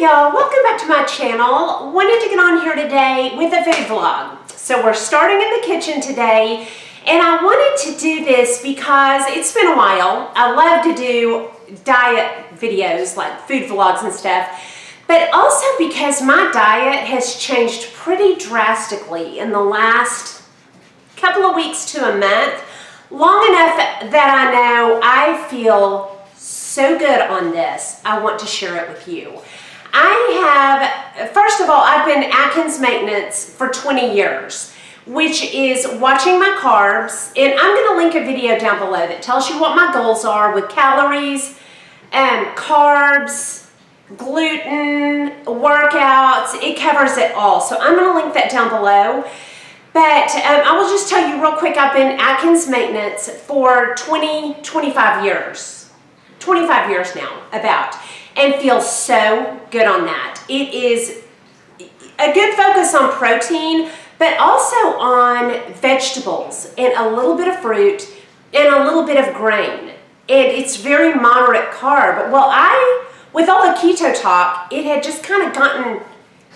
Hey y'all, welcome back to my channel. Wanted to get on here today with a food vlog. So we're starting in the kitchen today, and I wanted to do this because it's been a while. I love to do diet videos like food vlogs and stuff, but also because my diet has changed pretty drastically in the last couple of weeks to a month, long enough that I know I feel so good on this, I want to share it with you. First of all, I've been Atkins Maintenance for 20 years, which is watching my carbs, and I'm going to link a video down below that tells you what my goals are with calories, carbs, gluten, workouts. It covers it all, so I'm going to link that down below. But I will just tell you real quick, I've been Atkins Maintenance for 25 years. 25 years now, about, and feel so good on that. It is a good focus on protein, but also on vegetables and a little bit of fruit and a little bit of grain. And it's very moderate carb. Well, with all the keto talk, it had just kind of gotten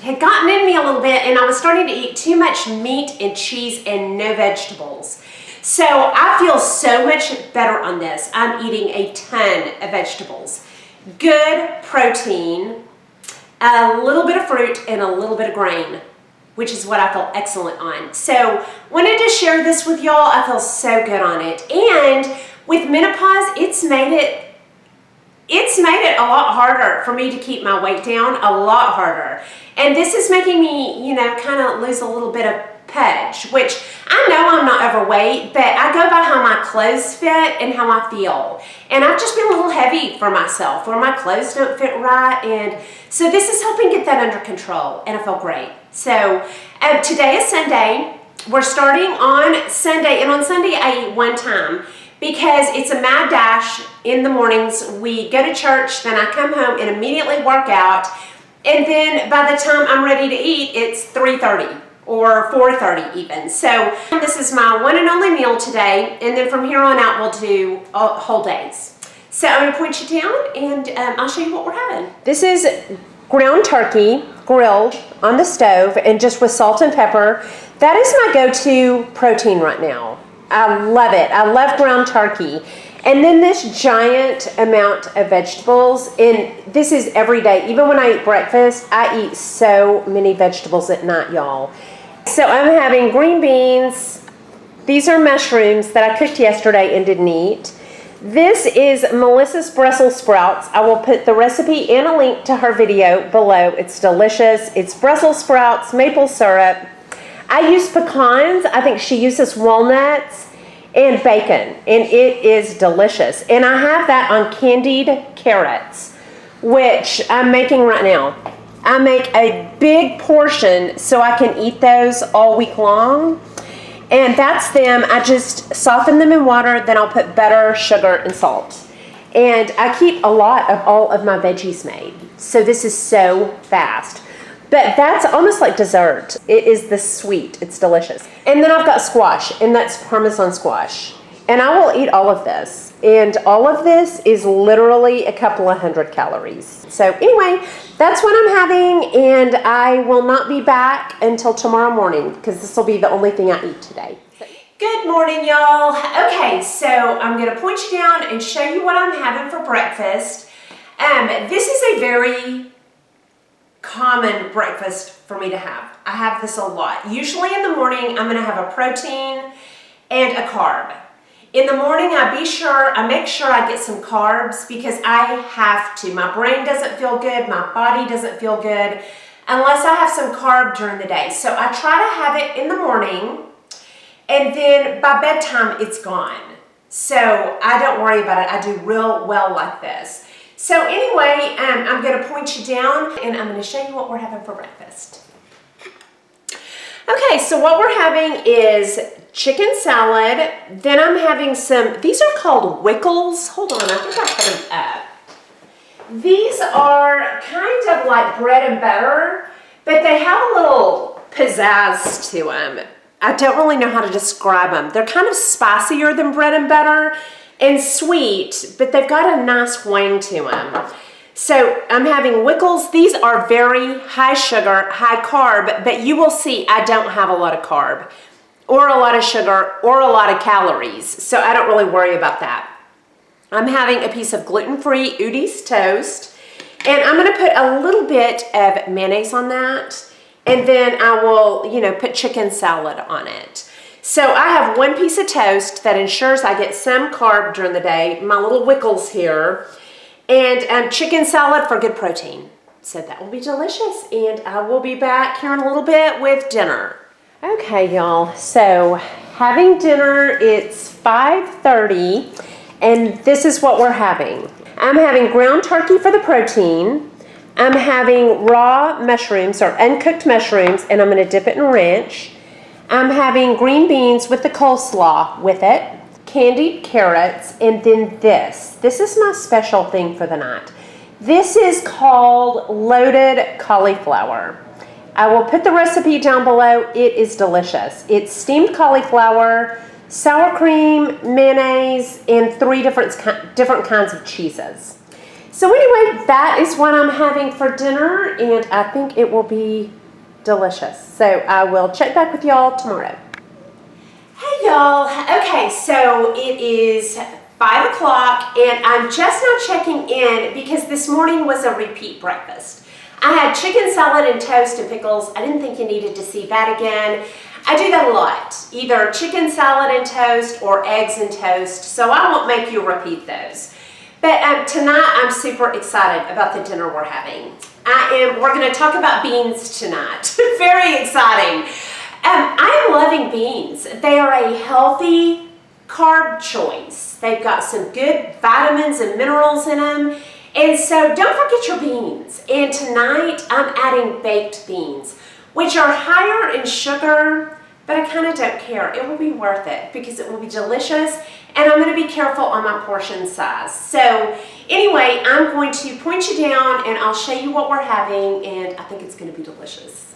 in me a little bit, and I was starting to eat too much meat and cheese and no vegetables. So I feel so much better on this. I'm eating a ton of vegetables, good protein, a little bit of fruit, and a little bit of grain, which is what I feel excellent on. So wanted to share this with y'all. I feel so good on it. And with menopause, it's made it a lot harder for me to keep my weight down, a lot harder. And this is making me, kind of lose a little bit of pudge, which I know I'm not overweight, but I go by how my clothes fit and how I feel. And I've just been a little heavy for myself, where my clothes don't fit right. And so this is helping get that under control, and I feel great. So today is Sunday. We're starting on Sunday, and on Sunday I eat one time because it's a mad dash in the mornings. We go to church, then I come home and immediately work out. And then by the time I'm ready to eat, it's 3:30. Or 4:30 even. So this is my one and only meal today, and then from here on out we'll do whole days. So I'm going to point you down, and I'll show you what we're having. This is ground turkey grilled on the stove and just with salt and pepper. That is my go-to protein right now. I love it. I love ground turkey. And then this giant amount of vegetables, and this is every day. Even when I eat breakfast, I eat so many vegetables at night, y'all. So I'm having green beans. These are mushrooms that I cooked yesterday and didn't eat. This is Melissa's Brussels sprouts. I will put the recipe and a link to her video below. It's delicious. It's Brussels sprouts, maple syrup. I use pecans. I think she uses walnuts and bacon, and it is delicious. And I have that on candied carrots, which I'm making right now. I make a big portion so I can eat those all week long. And that's them. I just soften them in water, then I'll put butter, sugar, and salt. And I keep a lot of all of my veggies made. So this is so fast. But that's almost like dessert. It is this sweet. It's delicious. And then I've got squash, and that's Parmesan squash. And I will eat all of this. And all of this is literally a couple of 100 calories. So anyway, that's what I'm having, and I will not be back until tomorrow morning because this will be the only thing I eat today. Good morning, y'all. Okay, so I'm going to point you down and show you what I'm having for breakfast. This is a very common breakfast for me to have. I have this a lot. Usually in the morning, I'm going to have a protein and a carb. In the morning, I make sure I get some carbs because I have to. My brain doesn't feel good. My body doesn't feel good unless I have some carb during the day. So I try to have it in the morning, and then by bedtime, it's gone. So I don't worry about it. I do real well like this. So anyway, I'm going to point you down, and I'm going to show you what we're having for breakfast. Okay, so what we're having is chicken salad. Then I'm having these are called wickles. Hold on, I think I put them up. These are kind of like bread and butter, but they have a little pizzazz to them. I don't really know how to describe them. They're kind of spicier than bread and butter and sweet, but they've got a nice wang to them. So I'm having Wickles. These are very high sugar, high carb, but you will see I don't have a lot of carb or a lot of sugar or a lot of calories. So I don't really worry about that. I'm having a piece of gluten-free Beauties toast, and I'm gonna put a little bit of mayonnaise on that, and then I will, put chicken salad on it. So I have one piece of toast that ensures I get some carb during the day, my little Wickles here, and chicken salad for good protein. So that will be delicious, and I will be back here in a little bit with dinner. Okay, y'all, so having dinner, it's 5:30, and this is what we're having. I'm having ground turkey for the protein. I'm having raw mushrooms or uncooked mushrooms, and I'm gonna dip it in ranch. I'm having green beans with the coleslaw with it, candied carrots, and then this. This is my special thing for the night. This is called loaded cauliflower. I will put the recipe down below. It is delicious. It's steamed cauliflower, sour cream, mayonnaise, and 3 different kinds of cheeses. So anyway, that is what I'm having for dinner, and I think it will be delicious. So I will check back with y'all tomorrow. Hey y'all. Okay, so it is 5 o'clock, and I'm just now checking in because this morning was a repeat breakfast. I had chicken salad and toast and pickles. I didn't think you needed to see that again. I do that a lot, either chicken salad and toast or eggs and toast, so I won't make you repeat those. But tonight I'm super excited about the dinner we're having. We're going to talk about beans tonight. Very exciting. I am loving beans. They are a healthy carb choice. They've got some good vitamins and minerals in them. And so don't forget your beans. And tonight I'm adding baked beans, which are higher in sugar, but I kind of don't care. It will be worth it because it will be delicious, and I'm going to be careful on my portion size. So anyway, I'm going to point you down and I'll show you what we're having, and I think it's going to be delicious.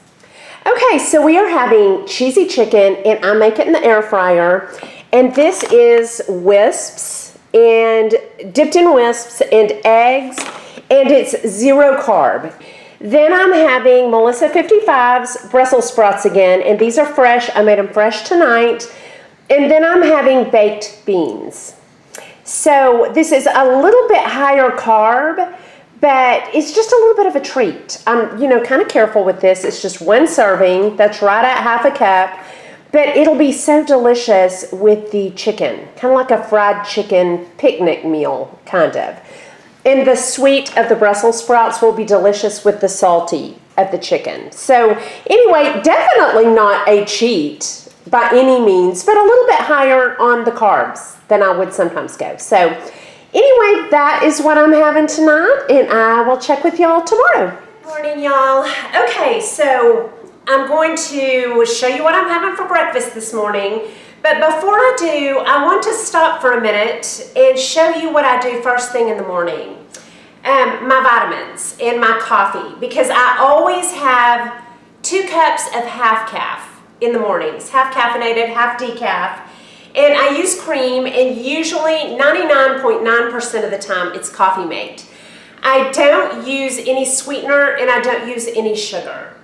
Okay, so we are having cheesy chicken, and I make it in the air fryer, and this is wisps, and dipped in wisps and eggs, and it's 0 carb. Then I'm having Melissa 55's Brussels sprouts again, and these are fresh. I made them fresh tonight. And then I'm having baked beans. So this is a little bit higher carb, but it's just a little bit of a treat. I'm, kind of careful with this. It's just 1 serving. That's right at half a cup. But it'll be so delicious with the chicken, kind of like a fried chicken picnic meal, kind of. And the sweet of the Brussels sprouts will be delicious with the salty of the chicken. So anyway, definitely not a cheat by any means, but a little bit higher on the carbs than I would sometimes go. So anyway, that is what I'm having tonight, and I will check with y'all tomorrow. Good morning, y'all. Okay, so I'm going to show you what I'm having for breakfast this morning. But before I do, I want to stop for a minute and show you what I do first thing in the morning. My vitamins and my coffee, because I always have 2 cups of half calf in the mornings, half caffeinated, half decaf. And I use cream, and usually 99.9% of the time it's Coffee Mate. I don't use any sweetener, and I don't use any sugar.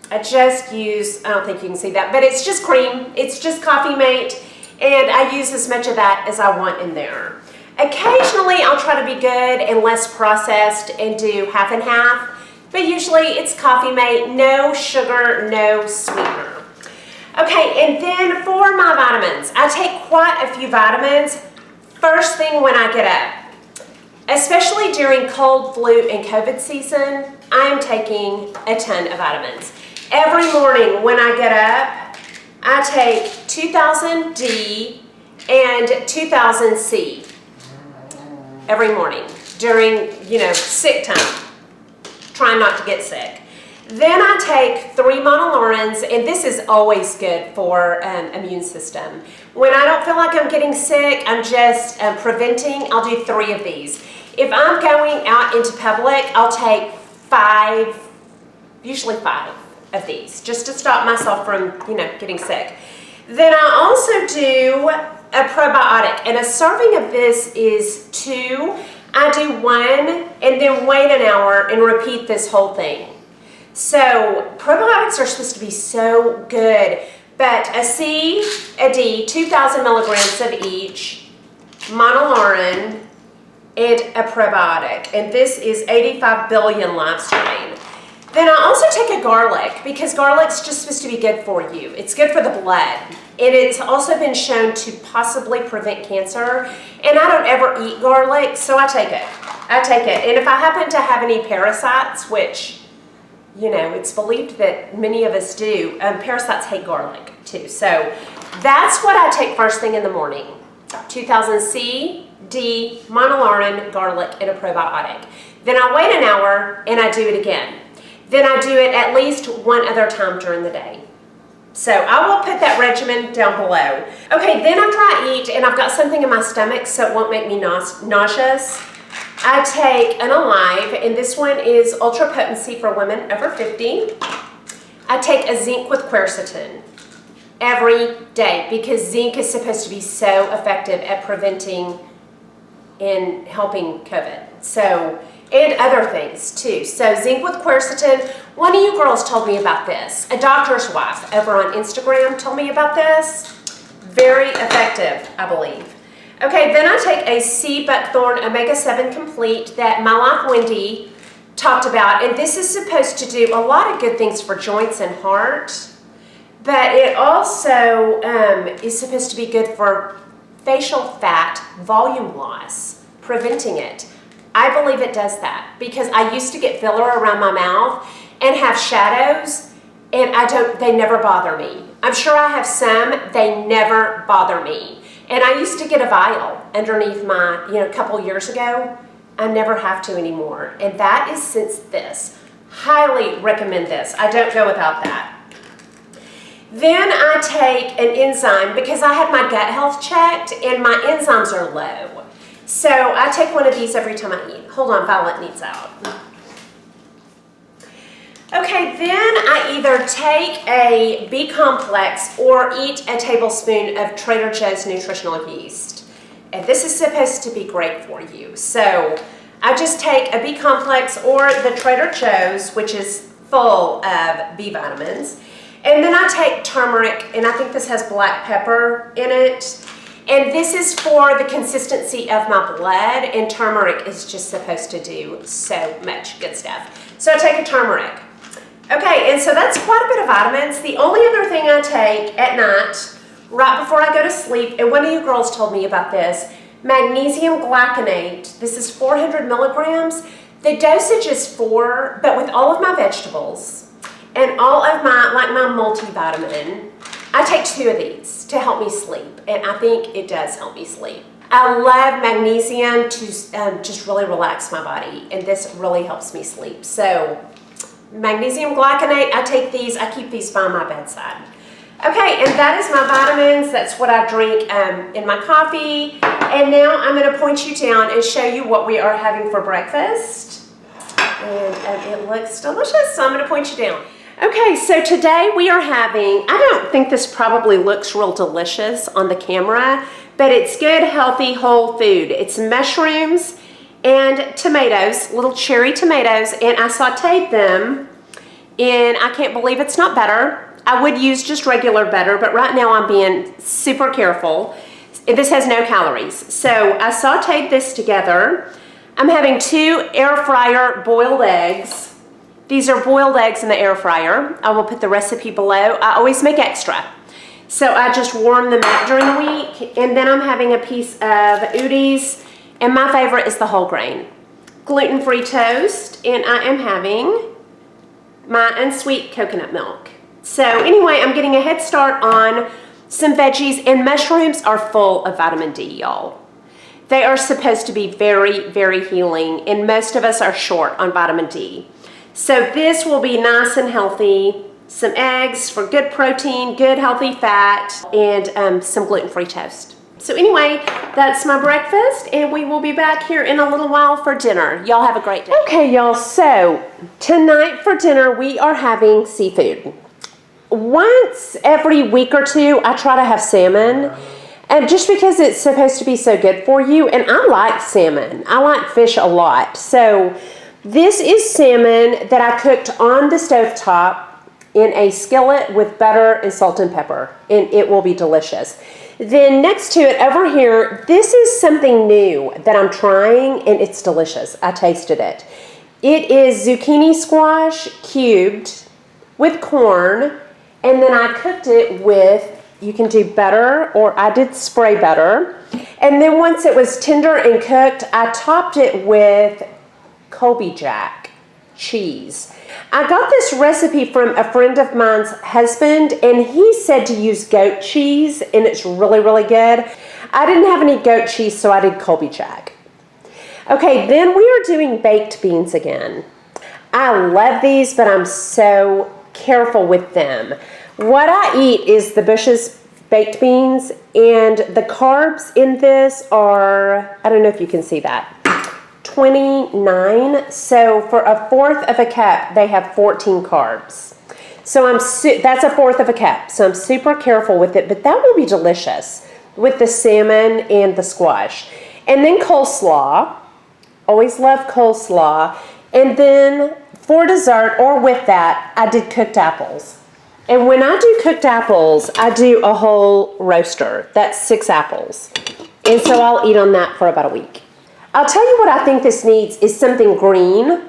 I just use, I don't think you can see that, but it's just cream. It's just Coffee Mate, and I use as much of that as I want in there. Occasionally, I'll try to be good and less processed and do half and half, but usually it's Coffee Mate, no sugar, no sweetener. Okay, and then for my vitamins, I take quite a few vitamins first thing when I get up. Especially during cold, flu, and COVID season, I am taking a ton of vitamins. Every morning when I get up, I take 2000 D and 2000 C every morning during, sick time, trying not to get sick. Then I take 3 monolaurins, and this is always good for immune system. When I don't feel like I'm getting sick, I'm just preventing, I'll do 3 of these. If I'm going out into public, I'll take 5, usually 5 of these, just to stop myself from, getting sick. Then I also do a probiotic, and a serving of this is 2. I do one and then wait an hour and repeat this whole thing. So probiotics are supposed to be so good, but a C, a D, 2,000 milligrams of each, monolaurin, and a probiotic. And this is 85 billion live strain. Then I also take a garlic because garlic's just supposed to be good for you. It's good for the blood. And it's also been shown to possibly prevent cancer. And I don't ever eat garlic, so I take it. I take it. And if I happen to have any parasites, which, you know, it's believed that many of us do, parasites hate garlic too. So that's what I take first thing in the morning. 2000 C, D, monolaurin, garlic, and a probiotic. Then I wait an hour and I do it again. Then I do it at least one other time during the day. So I will put that regimen down below. Okay, then after I eat and I've got something in my stomach so it won't make me nauseous, I take an Alive, and this one is ultra potency for women over 50. I take a zinc with quercetin every day because zinc is supposed to be so effective at preventing and helping COVID. So, and other things too. So zinc with quercetin. One of you girls told me about this. A doctor's wife over on Instagram told me about this. Very effective, I believe. Okay, then I take a sea buckthorn omega-7 complete that my wife Wendy talked about, and this is supposed to do a lot of good things for joints and heart, but it also is supposed to be good for facial fat volume loss, preventing it. I believe it does that because I used to get filler around my mouth and have shadows, and they never bother me. I'm sure I have some, they never bother me. And I used to get a vial underneath my, a couple years ago. I never have to anymore. And that is since this. Highly recommend this. I don't go without that. Then I take an enzyme because I had my gut health checked and my enzymes are low. So I take one of these every time I eat. Hold on, Violet needs out. Okay, then I either take a B complex or eat a tablespoon of Trader Joe's nutritional yeast. And this is supposed to be great for you. So I just take a B complex or the Trader Joe's, which is full of B vitamins. And then I take turmeric, and I think this has black pepper in it. And this is for the consistency of my blood, and turmeric is just supposed to do so much good stuff. So I take a turmeric. Okay, and so that's quite a bit of vitamins. The only other thing I take at night, right before I go to sleep, and one of you girls told me about this, magnesium glycinate. This is 400 milligrams. The dosage is 4, but with all of my vegetables and all of my multivitamin, I take 2 of these to help me sleep, and I think it does help me sleep. I love magnesium to just really relax my body, and this really helps me sleep. So magnesium glycinate, I take these, I keep these by my bedside. Okay, and that is my vitamins. That's what I drink in my coffee. And now I'm going to point you down and show you what we are having for breakfast. And it looks delicious, so I'm going to point you down. Okay, so today we are having, I don't think this probably looks real delicious on the camera, but it's good, healthy, whole food. It's mushrooms and tomatoes, little cherry tomatoes, and I sauteed them in, I can't believe it's not butter. I would use just regular butter, but right now I'm being super careful. This has no calories. So I sauteed this together. I'm having 2 air fryer boiled eggs. These are boiled eggs in the air fryer. I will put the recipe below. I always make extra. So I just warm them up during the week. And then I'm having a piece of beauties. And my favorite is the whole grain. Gluten-free toast. And I am having my unsweet coconut milk. So anyway, I'm getting a head start on some veggies, and mushrooms are full of vitamin D, y'all. They are supposed to be very, very healing, and most of us are short on vitamin D. So this will be nice and healthy. Some eggs for good protein, good healthy fat, and some gluten-free toast. So anyway, that's my breakfast, and we will be back here in a little while for dinner. Y'all have a great day. Okay, y'all, so tonight for dinner, we are having seafood. Once every week or two, I try to have salmon. And just because it's supposed to be so good for you, and I like salmon. I like fish a lot. So this is salmon that I cooked on the stovetop in a skillet with butter and salt and pepper, and it will be delicious. Then next to it over here, this is something new that I'm trying, and it's delicious. I tasted it. It is zucchini squash cubed with corn, and then I cooked it with, you can do butter, or I did spray butter. And then once it was tender and cooked, I topped it with Colby Jack cheese. I got this recipe from a friend of mine's husband, and he said to use goat cheese, and it's really, really good. I didn't have any goat cheese, so I did Colby Jack. Okay, then we are doing baked beans again. I love these, but I'm so careful with them. What I eat is the Bush's baked beans, and the carbs in this are, I don't know if you can see that, 29. So for a fourth of a cup, they have 14 carbs. So that's a fourth of a cup. So I'm super careful with it, but that will be delicious with the salmon and the squash. And then coleslaw. Always love coleslaw. And then for dessert, or with that, I did cooked apples. And when I do cooked apples, I do a whole roaster. That's 6 apples. And so I'll eat on that for about a week. I'll tell you what I think this needs is something green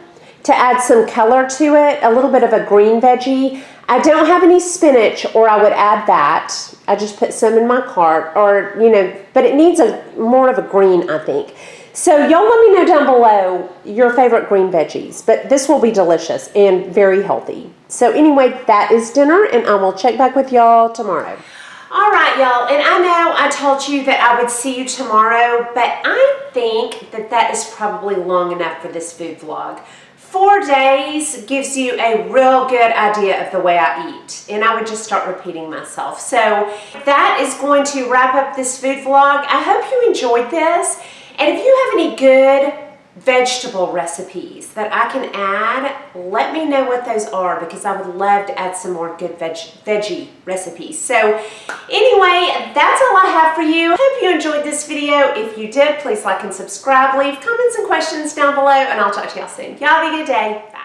to add some color to it, a little bit of a green veggie. I don't have any spinach, or I would add that. I just put some in my cart, or, but it needs more of a green, I think. So y'all let me know down below your favorite green veggies, but this will be delicious and very healthy. So anyway, that is dinner, and I will check back with y'all tomorrow. All right, y'all, and I know I told you that I would see you tomorrow, but I think that is probably long enough for this food vlog. 4 days gives you a real good idea of the way I eat, and I would just start repeating myself. So that is going to wrap up this food vlog. I hope you enjoyed this, and if you have any good vegetable recipes that I can add, let me know what those are, because I would love to add some more good veggie recipes. So anyway, that's all I have for you. Hope you enjoyed this video. If you did, please like and subscribe. Leave comments and questions down below, and I'll talk to y'all soon. Y'all have a good day. Bye.